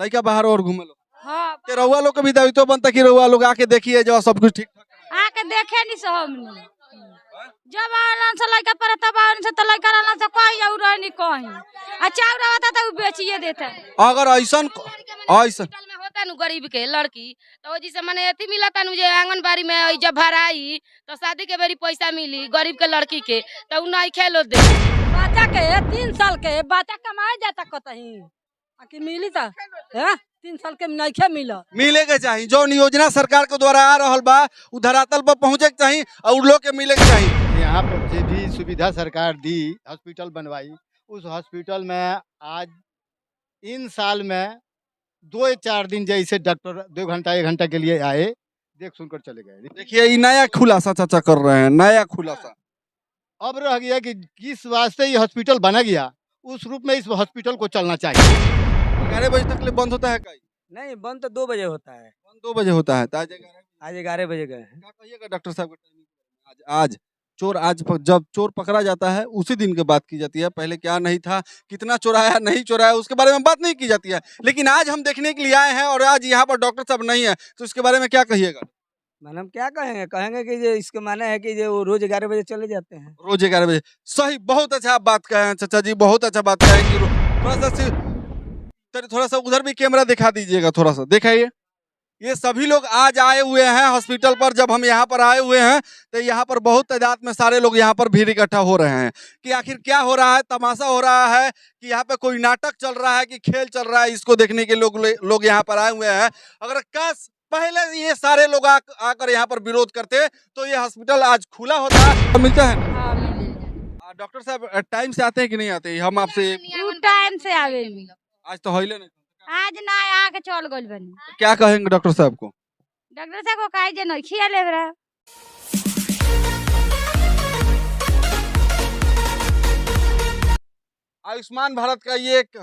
लड़का बाहर और घूमे लो हाँ के रउआ लोग के भी दायित्व बनता कि रउआ लोग आके देखिए जो सब कुछ ठीक ठाक आके देखे नहीं से हमने जब आलन से लड़का पर तब आलन से तो लड़का आलन से कोई और नहीं कहीं अच्छा और होता तो बेचिए देता अगर ऐसन हॉस्पिटल में होता नु गरीब के लड़की तो जिसे माने अति मिला नु जे आंगनबाड़ी में जब भराई तो शादी के बेरी पैसा मिली गरीब के लड़की के तो उ नहीं खेलो दे बच्चा के 3 साल के बच्चा कमाए जाता कतही आकि मिली ता 3 साल के नहीं मिला मिले के चाहिए जो योजना सरकार के द्वारा आ रहल बा उ धरातल पर पहुंचे के चाहिए और लोग के मिले के चाहिए। यहाँ पर जो भी सुविधा सरकार दी हॉस्पिटल बनवाई उस हॉस्पिटल में आज इन साल में 2-4 दिन जैसे डॉक्टर 2 घंटा 1 घंटा के लिए आए देख सुनकर चले गए। देखिए ये नया खुलासा चाचा कर रहे हैं, नया खुलासा। अब रह गया कि किस वास्ते ये हॉस्पिटल बना गया उस रूप में इस हॉस्पिटल को चलना चाहिए। 11 बजे तक ले बंद होता है कहीं? नहीं बंद तो 2 बजे होता है। बंद 2 बजे होता है। आज 11 बजे गए हैं। क्या कहिएगा डॉक्टर साहब का टाइमिंग? आज चोर जब चोर पकड़ा जाता है उसी दिन की बात की जाती है। पहले क्या नहीं था, कितना चोराया नहीं चोराया उसके बारे में बात नहीं की जाती है। लेकिन आज हम देखने के लिए आए हैं और आज यहाँ पर डॉक्टर साहब नहीं है तो इसके बारे में क्या कहिएगा? मैडम क्या कहेंगे कि ये इसके माने है कि ये वो रोज 11 बजे चले जाते हैं। रोज 11 बजे। सही, बहुत अच्छा आप बात कहे हैं चाचा जी, बहुत अच्छा बात कहे हैं कि थोड़ा सा उधर भी कैमरा दिखा दीजिएगा, थोड़ा सा दिखाइए। ये सभी लोग आज आए हुए हैं हॉस्पिटल पर। जब हम यहाँ पर आए हुए हैं तो यहाँ पर बहुत तादाद में सारे लोग यहाँ पर भीड़ इकट्ठा हो रहे हैं कि आखिर क्या हो रहा है, तमाशा हो रहा है कि यहाँ पे कोई नाटक चल रहा है कि खेल चल रहा है, इसको देखने के लोग यहाँ पर आए हुए हैं। अगर काश पहले ये सारे लोग आकर यहाँ पर विरोध करते तो ये हॉस्पिटल आज खुला होता। मिलता है डॉक्टर साहब टाइम से आते हैं कि नहीं आते? हम आपसे टाइम से आवे आज तो होइले नहीं, आज ना आके चल गइल बनी। क्या कहेंगे डॉक्टर साहब को? डॉक्टर साहब को काहे जे नहीं खिया ले रहा। आयुष्मान भारत का ये एक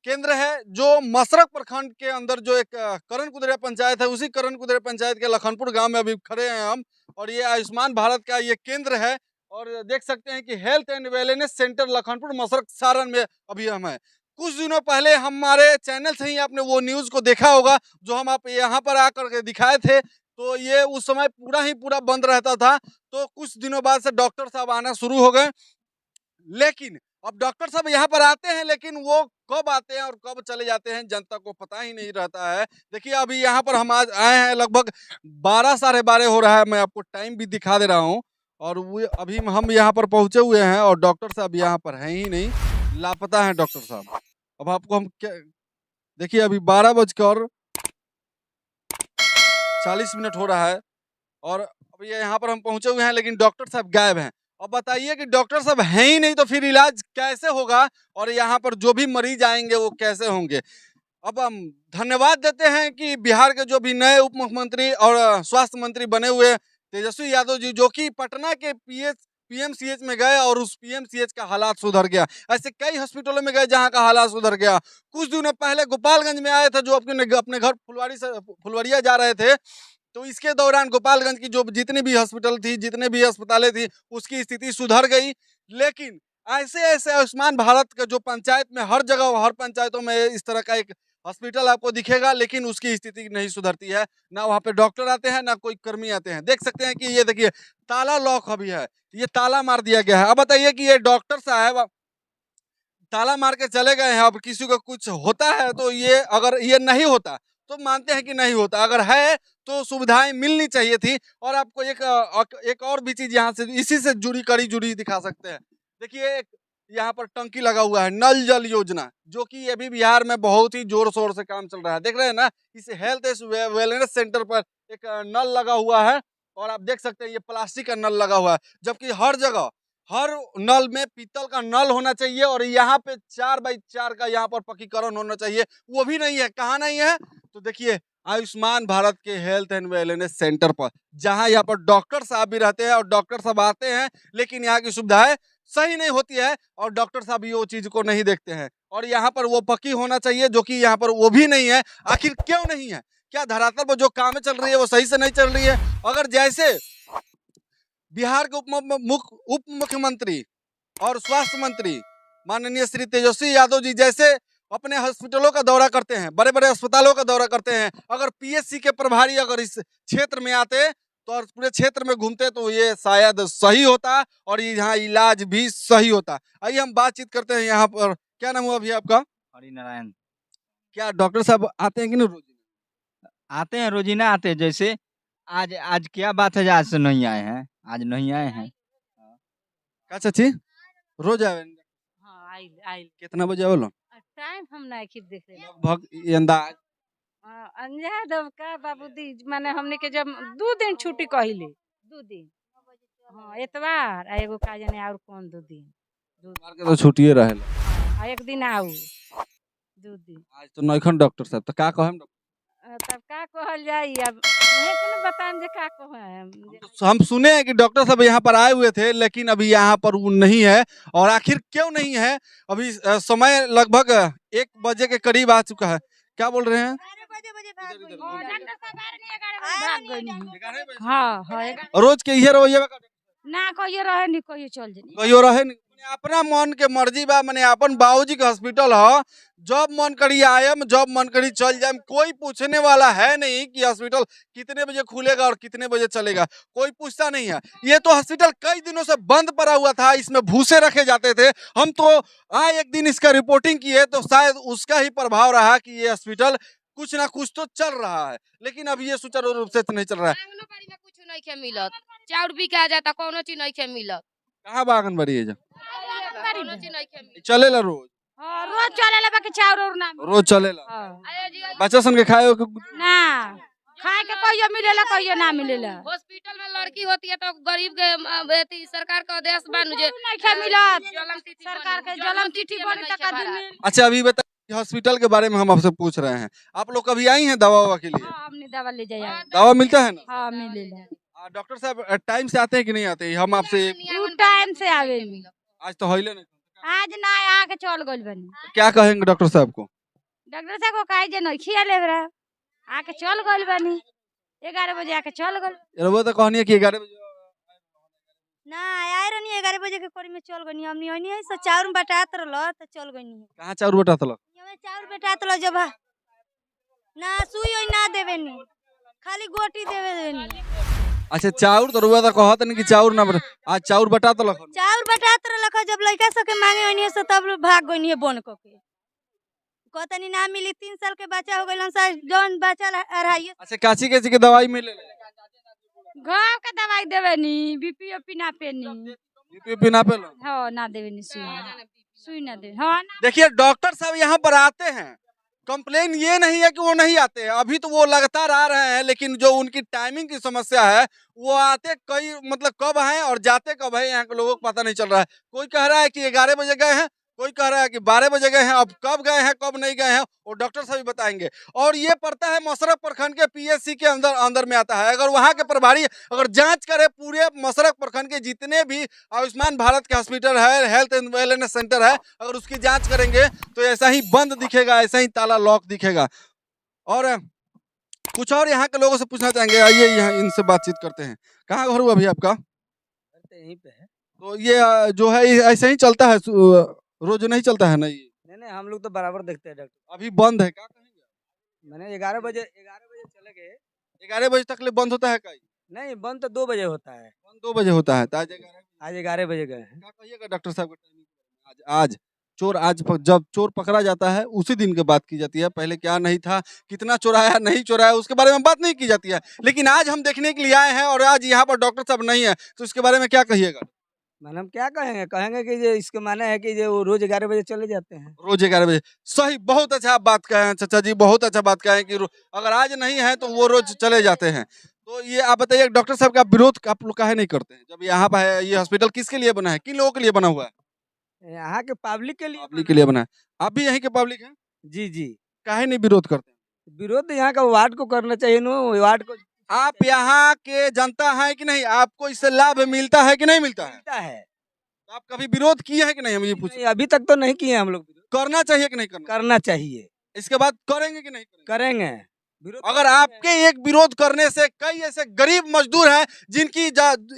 केंद्र है जो मसरक प्रखंड के अंदर जो एक करण कुदरे पंचायत है, उसी करण कुदरे पंचायत के लखनपुर गांव में अभी खड़े हैं हम। और ये आयुष्मान भारत का ये केंद्र है और देख सकते हैं कि health and wellness centre Lakhanpur Masrakh Saran में अभी हम हैं। कुछ दिनों पहले हमारे चैनल से ही आपने वो न्यूज़ को देखा होगा जो हम आप यहाँ पर आकर के दिखाए थे। तो ये उस समय पूरा बंद रहता था। तो कुछ दिनों बाद से डॉक्टर साहब आना शुरू हो गए। लेकिन अब डॉक्टर साहब यहाँ पर आते हैं लेकिन वो कब आते हैं और कब चले जाते हैं जनता को पता ही नहीं रहता है। देखिए अभी यहाँ पर हम आज आए हैं, लगभग 12 साढ़े 12 हो रहा है। मैं आपको टाइम भी दिखा दे रहा हूँ। और वो अभी हम यहाँ पर पहुँचे हुए हैं और डॉक्टर साहब यहाँ पर हैं ही नहीं, लापता हैं डॉक्टर साहब। अब आपको हम क्या देखिए अभी 12:40 हो रहा है और अभी यहाँ पर हम पहुँचे हुए हैं लेकिन डॉक्टर साहब गायब हैं। अब बताइए कि डॉक्टर साहब हैं ही नहीं तो फिर इलाज कैसे होगा और यहाँ पर जो भी मरीज आएंगे वो कैसे होंगे। अब हम धन्यवाद देते हैं कि बिहार के जो भी नए उप मुख्यमंत्री और स्वास्थ्य मंत्री बने हुए तेजस्वी यादव जी, जो कि पटना के पीएमसीएच में गए और उस पीएमसीएच का हालात सुधर गया। ऐसे कई हॉस्पिटलों में गए जहां का हालात सुधर गया। कुछ दिनों पहले गोपालगंज में आए थे, जो अपने घर फुलवाड़िया जा रहे थे। तो इसके दौरान गोपालगंज की जो जितनी भी हॉस्पिटल थी, जितने भी अस्पतालें थी, उसकी स्थिति सुधर गई। लेकिन ऐसे आयुष्मान भारत का जो पंचायत में हर जगह हर पंचायतों में इस तरह का एक हॉस्पिटल आपको दिखेगा लेकिन उसकी स्थिति नहीं सुधरती है। ना वहाँ पे डॉक्टर आते हैं ना कोई कर्मी आते हैं। देख सकते हैं कि ये देखिए ताला लॉक अभी है, ये ताला मार दिया गया है। अब बताइए कि ये डॉक्टर साहब ताला मार के चले गए हैं। अब किसी को कुछ होता है तो ये अगर ये नहीं होता तो मानते हैं कि नहीं होता, अगर है तो सुविधाएं मिलनी चाहिए थी। और आपको एक और भी चीज यहाँ से इसी से जुड़ी दिखा सकते हैं। देखिए यहाँ पर टंकी लगा हुआ है, नल जल योजना, जो कि अभी बिहार में बहुत ही जोर शोर से काम चल रहा है। देख रहे हैं ना, इस हेल्थ वेलनेस सेंटर पर एक नल लगा हुआ है और आप देख सकते हैं ये प्लास्टिक का नल लगा हुआ है, जबकि हर जगह हर नल में पीतल का नल होना चाहिए और यहाँ पे 4x4 का यहाँ पर पक्कीकरण होना चाहिए, वो भी नहीं है। कहाँ नहीं है? तो देखिए आयुष्मान भारत के हेल्थ एंड वेलनेस सेंटर पर, जहाँ यहाँ पर डॉक्टर साहब भी रहते हैं और डॉक्टर साहब आते हैं लेकिन यहाँ की सुविधाएं सही नहीं होती है और डॉक्टर साहब ये वो चीज को नहीं देखते हैं। और यहाँ पर वो पक्की होना चाहिए जो कि यहाँ पर वो भी नहीं है। आखिर क्यों नहीं है? क्या धरातल पर जो काम चल रही है वो सही से नहीं चल रही है? अगर जैसे बिहार के उप मुख्यमंत्री और स्वास्थ्य मंत्री माननीय श्री तेजस्वी यादव जी जैसे अपने हॉस्पिटलों का दौरा करते हैं, बड़े बड़े अस्पतालों का दौरा करते हैं। अगर पीएचसी के प्रभारी अगर इस क्षेत्र में आते तो और पूरे क्षेत्र में घूमते तो ये शायद सही होता और यहाँ इलाज भी सही होता। आइए हम बातचीत करते हैं यहाँ पर। क्या नाम हुआ अभी आपका? हरिनारायण क्या डॉक्टर साहब आते हैं कि नहीं रोज? आते हैं, रोजीना आते हैं। जैसे आज आज क्या बात है, आज से नहीं आए हैं, आज नहीं आए हैं। का चाची रोज आवे? हाँ आइल आइल कितना बजे आवेलो? टाइम हम नहीं खींच देख रहे लगभग ये अंदाज? अंजाद अब का बाबूजी माने हमने के जब 2 दिन छुट्टी कहिले 2 दिन हाँ एतवार आ एगो का जाने और कौन 2 दिन मार के तो छुट्टिए रहेला। आ एक दिन आऊ 2 दिन आज तो नइखन डॉक्टर साहब, तो का कहें? तब का कहल जाई अब उहे के न बताएम जे का कहें हम सुने हैं कि डॉक्टर साहब यहाँ पर आए हुए थे, लेकिन अभी यहाँ पर वो नहीं है। और आखिर क्यों नहीं है? अभी समय लगभग 1 बजे के करीब आ चुका है। क्या बोल रहे हैं? हाँ हाँ रोज के ये रवैया ना कहियो रहे नहीं कहियो चल जनी कहियो रहे नहीं। मने अपना मन के मर्जी बा, मने अपन बाबूजी के हॉस्पिटल ह, जब मन करी आयम, जब मन करी चल जाएम। कोई पूछने वाला है नहीं कि हॉस्पिटल कितने बजे खुलेगा और कितने बजे चलेगा, कोई पूछता नहीं है। ये तो हॉस्पिटल कई दिनों से बंद पड़ा हुआ था, इसमें भूसे रखे जाते थे। हम तो आए एक दिन इसका रिपोर्टिंग किए तो शायद उसका ही प्रभाव रहा कि ये हॉस्पिटल कुछ ना कुछ तो चल रहा है, लेकिन अब ये सुचारू रूप से नहीं चल रहा है। आंगनबाड़ी में कुछ नहीं खे मिलत, चाउर बिका जाता, कोनो चीज नहीं खे मिलत, कहाँ बा आंगनबाड़ी है? कोनो चीज नहीं खे मिलत। चलेला रोज? हाँ रोज चलेला बाकी चाउर और ना रोज चलेला। हाँ आयो जी, बच्चा सन के खाए के ना खाए के कहियो मिलेला कहियो ना मिलेला हॉस्पिटल में लड़की होती है तो गरीब के बेटी सरकार का आदेश बानू जे नहीं खे मिलत जलम तिथि सरकार के बनी, जलम तिथि चिट्ठी में बनी नहीं तक खे दिन भरा। मिल अच्छा अभी बताइए, हॉस्पिटल के बारे में हम आपसे पूछ रहे हैं। आप लोग कभी आई हैं दवा के लिए? हाँ हमने दवा ले जाया दवा मिलता है ना? हाँ मिलेला डॉक्टर साहब टाइम से आते हैं कि नहीं आते? हम आपसे उ टाइम से आवेली आज तो होइले नहीं। आज ना आके चल गइल बनी क्या कहेंगे डॉक्टर साहब को? डॉक्टर साहब को काहे जे नहीं खिया ले बरा आके चल गइल बनी 11 बजे आके चल गइल वो तो कहनी है कि 11 बजे ना आए रहनी 11 बजे के करी में चल गनी हमनी ओनी है से चाउर में बटात रहल त चल गनी कहाँ चाउर बटा तलक? हमें चाउर बटात रहल जब ना सुई ओई ना देवे नी खाली गोटी देवे देनी अच्छा चाउर तो रुआ तो कहत नहीं कि चाउर ना आज चाउर बटा तलक? चाउर बटात रहल जब लड़का सब के मांगे ओनी से तब भाग गनी है बन क के कहतनी ना मिली 3 साल के बच्चा हो गइलन सा जौन बच्चा अढ़ाई अच्छा काची काची के दवाई मिले? गाँव के दवाई देवे नी बीपी ओपी ना पेनी बीपी ना पे लो? हाँ ना देवे नी सुई ना देवे हाँ ना देखिए डॉक्टर साहब यहाँ पर आते हैं, कंप्लेन ये नहीं है कि वो नहीं आते हैं, अभी तो वो लगातार आ रहे हैं, लेकिन जो उनकी टाइमिंग की समस्या है वो आते कई मतलब कब हैं और जाते कब है यहाँ के लोगों को पता नहीं चल रहा है। कोई कह रहा है कि 11 बजे गए हैं, कोई कह रहा है कि 12 बजे गए हैं। अब कब गए हैं कब नहीं गए हैं वो डॉक्टर साहब ही बताएंगे। और ये पड़ता है मसरक प्रखंड के पीएचसी के अंदर में आता है। अगर वहाँ के प्रभारी अगर जांच करे पूरे मसरक प्रखंड के जितने भी आयुष्मान भारत के हॉस्पिटल है, हेल्थ एंड वेलनेस सेंटर है, अगर उसकी जांच करेंगे तो ऐसा ही बंद दिखेगा, ऐसा ही ताला लॉक दिखेगा। और कुछ और यहाँ के लोगों से पूछना चाहेंगे, आइए यहाँ इनसे बातचीत करते हैं। कहाँ घर हुआ अभी आपका? यहीं पे है। तो ये जो है ऐसे ही चलता है, रोज नहीं चलता है? नहीं नहीं हम लोग तो बराबर देखते हैं डॉक्टर। अभी बंद है, क्या कहेंगे? मैंने 11 बजे चले गए। 11 बजे तक ले बंद होता है का? नहीं बंद तो 2 बजे होता है। बंद 2 बजे होता है। तो आज 11 बजे गए हैं। क्या कहिएगा डॉक्टर साहब का टाइमिंग? आज चोर जब चोर पकड़ा जाता है उसी दिन की बात की जाती है। पहले क्या नहीं था, कितना चोराया नहीं चोराया उसके बारे में बात नहीं की जाती है। लेकिन आज हम देखने के लिए आए हैं और आज यहाँ पर डॉक्टर साहब नहीं है, तो इसके बारे में क्या कहिएगा? मैडम क्या कहेंगे, कहेंगे कि ये इसके माने है कि ये वो रोज 11 बजे चले जाते हैं। रोज 11 बजे। सही, बहुत अच्छा आप बात कहे हैं चाचा जी, बहुत अच्छा बात कहे हैं कि अगर आज नहीं है तो वो रोज चले जाते हैं। तो ये आप बताइए डॉक्टर साहब का विरोध आप लोग काहे नहीं करते हैं? जब यहाँ पर है, ये हॉस्पिटल किसके लिए बना है, किन लोगों के लिए बना हुआ है? यहाँ के पब्लिक के लिए। पब्लिक के लिए बना है। आप भी यहीं के पब्लिक हैं? जी जी। काहे नहीं विरोध करते? विरोध तो यहाँ का वार्ड को करना चाहिए नो, वार्ड को। आप यहाँ के जनता है कि नहीं? आपको इससे लाभ मिलता है कि नहीं मिलता है? मिलता है। आप कभी विरोध किए हैं कि नहीं? हम ये पूछ, नहीं, अभी तक तो नहीं किए हम लोग। करना चाहिए कि नहीं करना? करना चाहिए। इसके बाद करेंगे कि नहीं करेंगे? करेंगे। अगर आपके एक विरोध करने से कई ऐसे गरीब मजदूर हैं जिनकी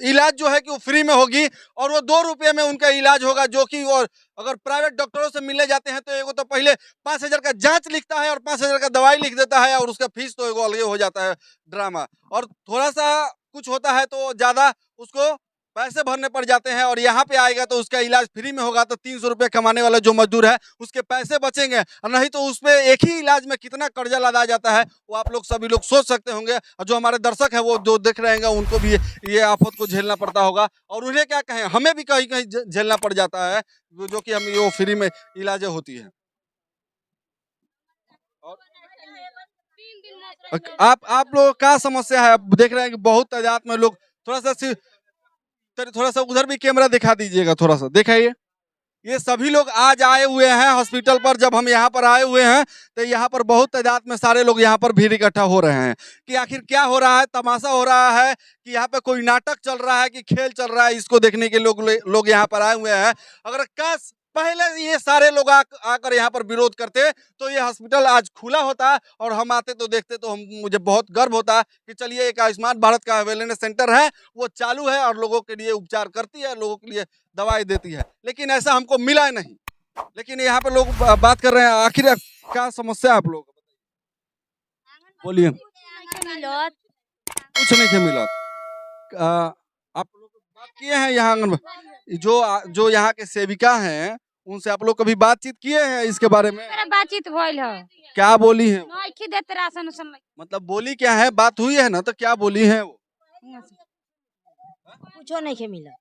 इलाज जो है कि वो फ्री में होगी और वो 2 रुपये में उनका इलाज होगा, जो कि वो अगर प्राइवेट डॉक्टरों से मिलने जाते हैं तो एगो तो पहले 5,000 का जांच लिखता है और 5,000 का दवाई लिख देता है और उसका फीस तो एगो अलग हो जाता है ड्रामा। और थोड़ा सा कुछ होता है तो ज्यादा उसको पैसे भरने पड़ जाते हैं, और यहाँ पे आएगा तो उसका इलाज फ्री में होगा तो 300 रुपये कमाने वाला जो मजदूर है उसके पैसे बचेंगे, और नहीं तो उसमें एक ही इलाज में कितना कर्जा लदा जाता है वो आप लोग सभी लोग सोच सकते होंगे। और जो हमारे दर्शक है वो जो देख रहे हैं उनको भी ये आफत को झेलना पड़ता होगा, और उन्हें क्या कहें, हमें भी कहीं कहीं झेलना पड़ जाता है जो कि हम ये फ्री में इलाजें होती है। आप लोग का समस्या है, आप देख रहे हैं कि बहुत तादाद में लोग, थोड़ा सा उधर भी कैमरा दिखा दीजिएगा, थोड़ा सा दिखाइए। ये सभी लोग आज आए हुए हैं हॉस्पिटल पर। जब हम यहाँ पर आए हुए हैं तो यहाँ पर बहुत तादाद में सारे लोग यहाँ पर भीड़ इकट्ठा हो रहे हैं कि आखिर क्या हो रहा है, तमाशा हो रहा है कि यहाँ पे कोई नाटक चल रहा है कि खेल चल रहा है, इसको देखने के लोग यहाँ पर आए हुए हैं। अगर काश पहले ये सारे लोग आकर यहाँ पर विरोध करते तो ये हॉस्पिटल आज खुला होता और हम आते तो देखते तो मुझे बहुत गर्व होता कि चलिए एक आयुष्मान भारत का वेलनेस सेंटर है वो चालू है और लोगों के लिए उपचार करती है, लोगों के लिए दवाई देती है, लेकिन ऐसा हमको मिला नहीं। लेकिन यहाँ पे लोग बात कर रहे हैं, आखिर क्या समस्या आप लोग बोलिए। कुछ नहीं मिला। आप लोग बात किए हैं यहाँ आंगनबाड़ी जो यहाँ के सेविका हैं उनसे आप लोग कभी बातचीत किए हैं इसके बारे में? बातचीत भइल है। क्या बोली है? नहीं देते राशन उसन। मतलब बोली क्या है, बात हुई है ना, तो क्या बोली है वो? कुछो नहीं के मिला।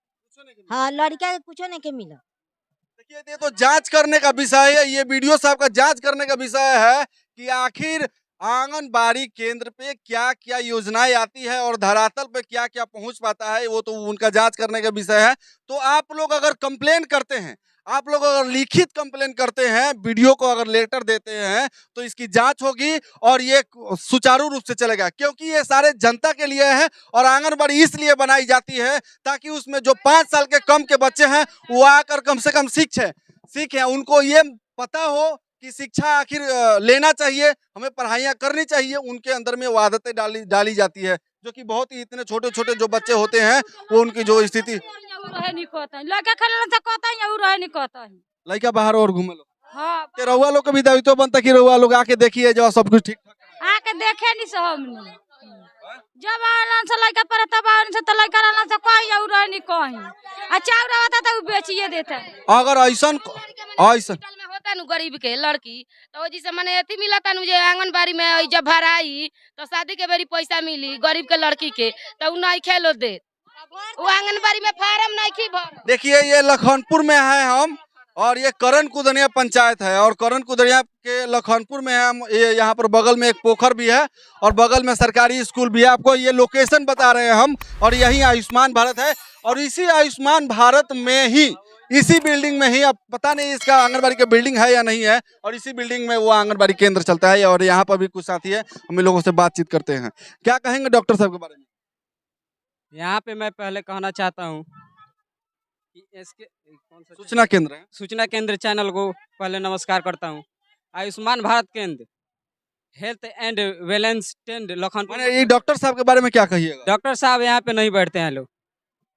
हाँ, लड़का के कुछो नहीं के मिला। देखिए ये तो जांच करने का विषय है, ये वीडियो साहब का जांच करने का विषय है कि आखिर आंगनबाड़ी केंद्र पे क्या क्या योजनाएं आती है और धरातल पे क्या क्या पहुंच पाता है, वो तो उनका जांच करने का विषय है। तो आप लोग अगर कंप्लेन करते हैं, आप लोग अगर लिखित कंप्लेन करते हैं, वीडियो को अगर लेटर देते हैं तो इसकी जांच होगी और ये सुचारू रूप से चलेगा, क्योंकि ये सारे जनता के लिए है और आंगनबाड़ी इसलिए बनाई जाती है ताकि उसमें जो 5 साल के कम के बच्चे हैं वो आकर कम से कम सीखें, उनको ये पता हो कि शिक्षा आखिर लेना चाहिए, हमें पढ़ाइयाँ करनी चाहिए, उनके अंदर में वो आदतें डाली जाती है, जो कि बहुत ही इतने छोटे छोटे जो बच्चे होते हैं वो उनकी जो स्थिति लड़का बाहर और घूमे लो। हाँ, रउआ लोग का भी दायित्व बनता कि रउआ लोग आके देखिए जो सब कुछ ठीक ठाक आके देखे नहीं से हमने जब आलन से लड़का पर तब आलन से तो लड़का आलन से कोई और नहीं कहीं अच्छा रहता तो बेचिए देता। अगर ऐसा होता नु गरीब के लड़की तो जिसे मने एती मिलता नु जे आंगनबाड़ी में जब भराई तो शादी के बेरी पैसा मिली गरीब के लड़की के तो उ नहीं खेलो दे, वो आंगनबाड़ी में फार्म नहीं की भर। देखिए ये लखनपुर में है हम, और ये करण कुदनिया पंचायत है, और करण कुदनिया के लखनपुर में है हम। ये यहाँ पर बगल में एक पोखर भी है और बगल में सरकारी स्कूल भी है। आपको ये लोकेशन बता रहे हैं हम, और यही आयुष्मान भारत है, और इसी आयुष्मान भारत में ही, इसी बिल्डिंग में ही, अब पता नहीं इसका आंगनबाड़ी का बिल्डिंग है या नहीं है, और इसी बिल्डिंग में वो आंगनबाड़ी केंद्र चलता है। और यहाँ पर भी कुछ साथी है, हम इन लोगों से बातचीत करते हैं। क्या कहेंगे डॉक्टर साहब के बारे में? यहाँ पे मैं पहले कहना चाहता हूँ कि इसके कौन सा सूचना केंद्र है, सूचना केंद्र चैनल को पहले नमस्कार करता हूँ। आयुष्मान भारत केंद्र health and wellness tend Lakhanpur. ये डॉक्टर साहब के बारे में क्या कहिएगा? डॉक्टर साहब यहाँ पे नहीं बैठते हैं लोग।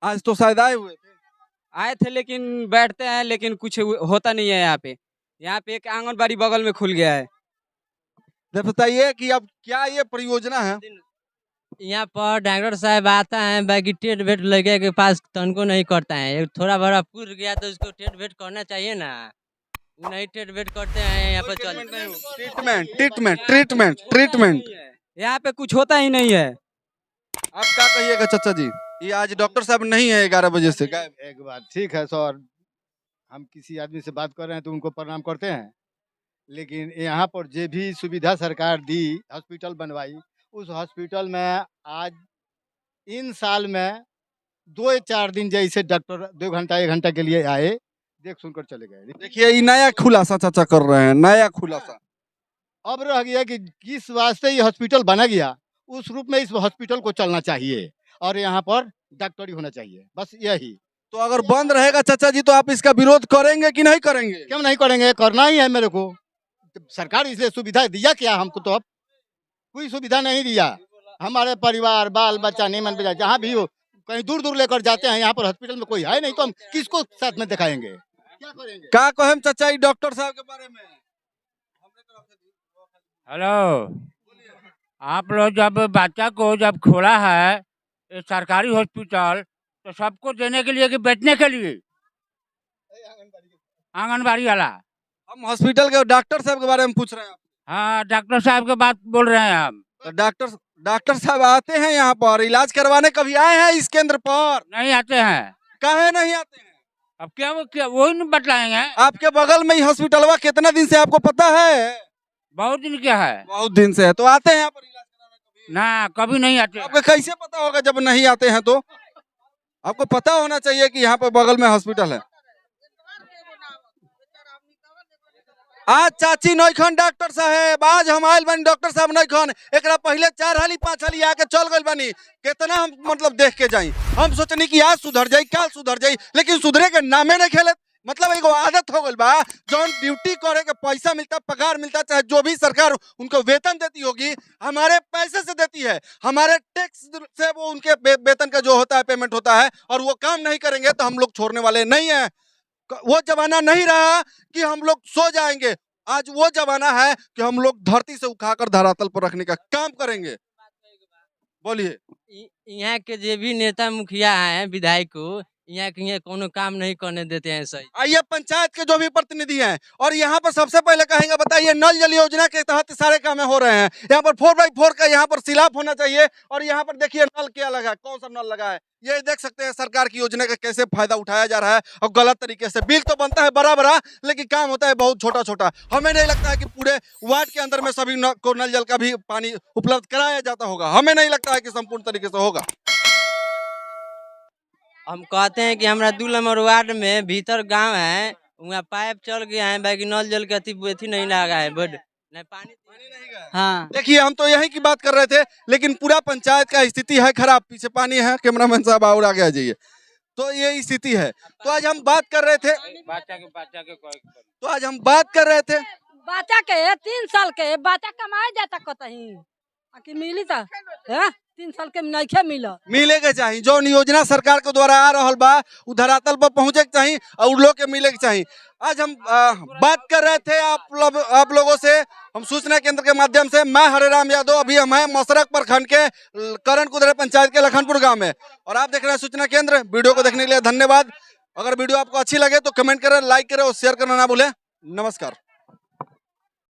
आज तो शायद आए थे लेकिन बैठते हैं, लेकिन कुछ होता नहीं है यहाँ पे। यहाँ पे एक आंगनबाड़ी बगल में खुल गया है। बताइए कि अब क्या ये परियोजना है? यहाँ पर डॉक्टर साहब आता है, बाकी टेट वेट लगे के पास तनको नहीं करता है। थोड़ा बड़ा पुर गया तो उसको टेट वेट करना चाहिए ना, वो नहीं टेट वेट करते हैं। यहाँ पे ट्रीटमेंट यहाँ पे कुछ होता ही नहीं है। आप क्या कहिएगा चाचा जी? ये आज डॉक्टर साहब नहीं है 11 बजे से गायब। एक बात ठीक है सर, हम किसी आदमी से बात कर रहे हैं तो उनको प्रणाम करते हैं, लेकिन यहाँ पर जो भी सुविधा सरकार दी, हॉस्पिटल बनवाई, उस हॉस्पिटल में आज इन साल में 2-4 दिन जैसे डॉक्टर 2 घंटा 1 घंटा के लिए आए, देख सुनकर चले गए। देखिए ये नया खुलासा चाचा कर रहे हैं, नया खुलासा। अब रह गया कि किस वास्ते ये हॉस्पिटल बना गया, उस रूप में इस हॉस्पिटल को चलना चाहिए और यहाँ पर डॉक्टरी होना चाहिए, बस यही। तो अगर बंद रहेगा चाचा जी तो आप इसका विरोध करेंगे कि नहीं करेंगे? क्यों नहीं करेंगे, करना ही है मेरे को। सरकार इसलिए सुविधा दिया क्या हमको, तो अब कोई सुविधा नहीं दिया। हमारे परिवार बाल बच्चा नहीं मन पे जाए, जहाँ भी हो कहीं दूर दूर लेकर जाते हैं, यहाँ पर हॉस्पिटल में कोई है नहीं तो हम किसको साथ में दिखाएंगे, क्या करेंगे। का कहम चाचा ई डॉक्टर साहब के बारे में? हेलो, आप लोग जब बच्चा को जब खोला है ये सरकारी हॉस्पिटल तो सबको देने के लिए कि बेचने के लिए? आंगनबाड़ी वाला। हम हॉस्पिटल के डॉक्टर साहब के बारे में पूछ रहे हैं। हाँ, डॉक्टर साहब के बात बोल रहे हैं हम। तो डॉक्टर साहब आते हैं यहाँ पर इलाज करवाने, कभी आए हैं इस केंद्र पर? नहीं आते हैं। काहे नहीं आते हैं? अब क्या वही नहीं बतलाएंगे। आपके बगल में ही हॉस्पिटल कितना दिन से आपको पता है? बहुत दिन क्या है, बहुत दिन से है। तो आते हैं यहाँ पर इलाज कराने कभी? ना कभी नहीं आते। आपको कैसे पता होगा जब नहीं आते हैं? तो आपको पता होना चाहिए कि यहाँ पर बगल में हॉस्पिटल है। आज चाची नौखन डॉक्टर साहब, आज हम आयल बनी डॉक्टर साहब नौखन। एक पहले 4 हाली 5 हाली आके चल गए बनी। कितना हम मतलब देख के जाई, हम सोचनी कि आज सुधर जाई कल सुधर जाई, लेकिन सुधरे के नामे नहीं खेले। मतलब एगो आदत हो गई बा, जौन ड्यूटी करे के पैसा मिलता, पगार मिलता, चाहे जो भी सरकार उनको वेतन देती होगी, हमारे पैसे से देती है, हमारे टैक्स से वो उनके वेतन का जो होता है पेमेंट होता है, और वो काम नहीं करेंगे तो हम लोग छोड़ने वाले नहीं है। वो जमाना नहीं रहा कि हम लोग सो जाएंगे, आज वो जमाना है कि हम लोग धरती से उठाकर धरातल पर रखने का काम करेंगे। बोलिए। यहाँ के जो भी नेता मुखिया हैं विधायक को यहाँ के यहाँ कोनो काम नहीं करने देते हैं सही। आइए पंचायत के जो भी प्रतिनिधि हैं, और यहाँ पर सबसे पहले कहेंगे बताइए, नल जल योजना के तहत सारे काम हो रहे हैं। यहाँ पर 4x4 का यहाँ पर सिलाब होना चाहिए, और यहाँ पर देखिए नल क्या लगा है, कौन सा नल लगा है, ये देख सकते हैं सरकार की योजना का कैसे फायदा उठाया जा रहा है, और गलत तरीके से। बिल तो बनता है बड़ा बड़ा, लेकिन काम होता है बहुत छोटा छोटा। हमें नहीं लगता है कि पूरे वार्ड के अंदर में सभी को नल जल का भी पानी उपलब्ध कराया जाता होगा। हमें नहीं लगता है कि संपूर्ण तरीके से होगा। हम कहते हैं कि हमारा 2 नंबर वार्ड में भीतर गांव है, वहाँ पाइप चल गया है, बाकी नल जल के अथी नहीं लगा है, बट नहीं पानी नहीं गया। हाँ, देखिए हम तो यही की बात कर रहे थे, लेकिन पूरा पंचायत का स्थिति है खराब। पीछे पानी है, कैमरामैन साहब और आगे आ जाइए। तो ये स्थिति है। तो आज हम बात कर रहे थे बच्चा के 3 साल के बच्चा कमाए जाता कतही कि मिली था 3 साल के नहीं मिला, मिले के चाहिए। जो योजना सरकार के द्वारा आ रहा बा उ धरातल पर पहुंचे के चाहिए, और लोग के मिले के चाहिए। आज हम बात कर रहे थे आप लोगों से, हम सूचना केंद्र के माध्यम से। मैं हरेराम यादव, अभी हम हैं मसरक प्रखंड के करण कुदरे पंचायत के लखनपुर गांव में, और आप देख रहे हैं सूचना केंद्र। वीडियो को देखने के लिए धन्यवाद। अगर वीडियो आपको अच्छी लगे तो कमेंट करें, लाइक करें और शेयर करना ना भूलें। नमस्कार।